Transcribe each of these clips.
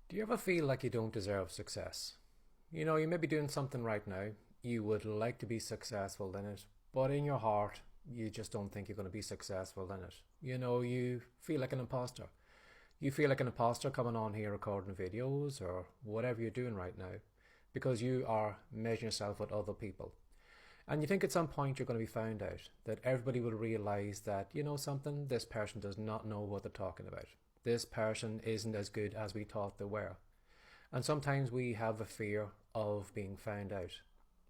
Do you ever feel like you don't deserve success? You may be doing something right now. You would like to be successful in it, but in your heart, you just don't think you're going to be successful in it. You feel like an imposter. You feel like an imposter coming on here recording videos or whatever you're doing right now because you are measuring yourself with other people. And you think at some point you're going to be found out, that everybody will realize that, something, this person does not know what they're talking about. This person isn't as good as we thought they were. And sometimes we have a fear of being found out.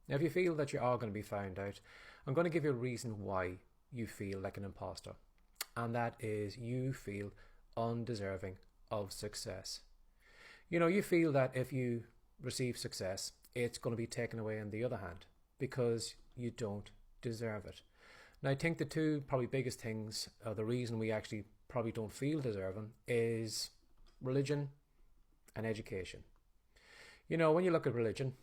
Now, if you feel that you are going to be found out, I'm going to give you a reason why you feel like an imposter. And that is you feel undeserving of success. You feel that if you receive success, it's going to be taken away on the other hand because you don't deserve it. Now, I think the two probably biggest things, the reason we actually probably don't feel deserving, is religion and education. When you look at religion,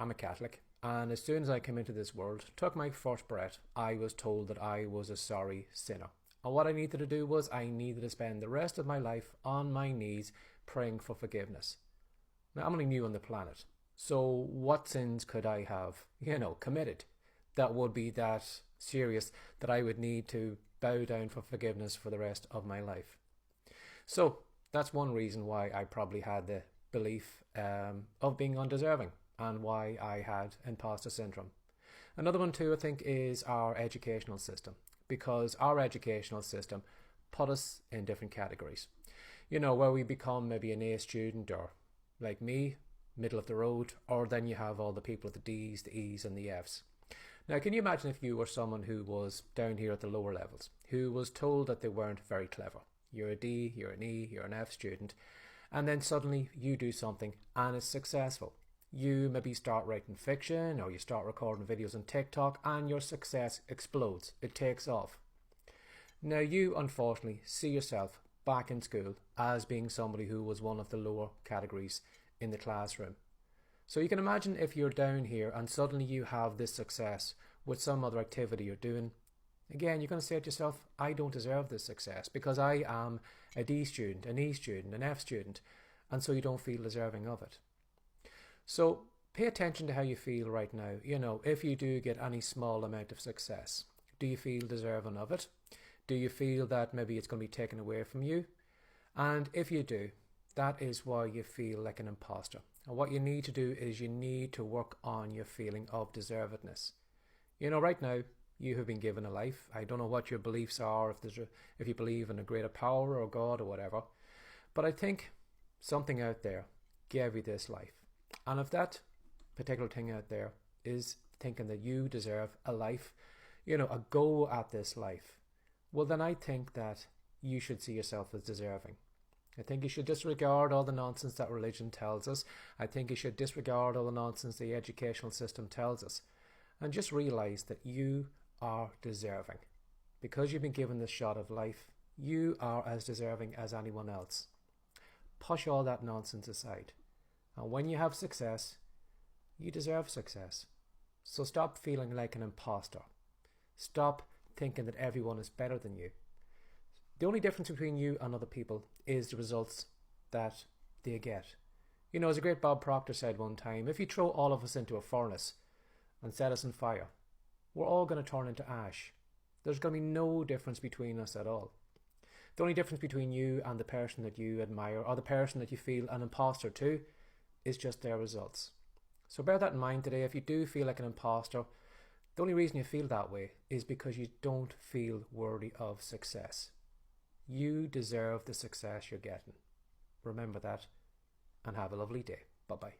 I'm a Catholic, and as soon as I came into this world, took my first breath, I was told that I was a sorry sinner. And what I needed to do was I needed to spend the rest of my life on my knees praying for forgiveness. Now, I'm only new on the planet, so what sins could I have, committed that would be that serious that I would need to bow down for forgiveness for the rest of my life? So that's one reason why I probably had the belief of being undeserving and why I had imposter syndrome. Another one too, I think, is our educational system, because our educational system put us in different categories. Where we become maybe an A student, or like me, middle of the road, or then you have all the people with the D's, the E's and the F's. Now, can you imagine if you were someone who was down here at the lower levels, who was told that they weren't very clever? You're a D, you're an E, you're an F student, and then suddenly you do something and it's successful. You maybe start writing fiction or you start recording videos on TikTok and your success explodes. It takes off. Now, you unfortunately see yourself back in school as being somebody who was one of the lower categories in the classroom. So you can imagine if you're down here and suddenly you have this success with some other activity you're doing. Again, you're going to say to yourself, I don't deserve this success because I am a D student, an E student, an F student, and so you don't feel deserving of it. So pay attention to how you feel right now. If you do get any small amount of success, do you feel deserving of it? Do you feel that maybe it's going to be taken away from you? And if you do, that is why you feel like an imposter. And what you need to do is you need to work on your feeling of deservedness. Right now, you have been given a life. I don't know what your beliefs are, if you believe in a greater power or God or whatever. But I think something out there gave you this life. And if that particular thing out there is thinking that you deserve a life, a go at this life, well, then I think that you should see yourself as deserving. I think you should disregard all the nonsense that religion tells us. I think you should disregard all the nonsense the educational system tells us. And just realize that you are deserving. Because you've been given this shot of life, you are as deserving as anyone else. Push all that nonsense aside. And when you have success, you deserve success. So stop feeling like an imposter. Stop thinking that everyone is better than you. The only difference between you and other people is the results that they get. As a great Bob Proctor said one time, if you throw all of us into a furnace and set us on fire, we're all going to turn into ash. There's going to be no difference between us at all. The only difference between you and the person that you admire, or the person that you feel an imposter to, is just their results. So bear that in mind today. If you do feel like an imposter, the only reason you feel that way is because you don't feel worthy of success. You deserve the success you're getting. Remember that, and have a lovely day. Bye-bye.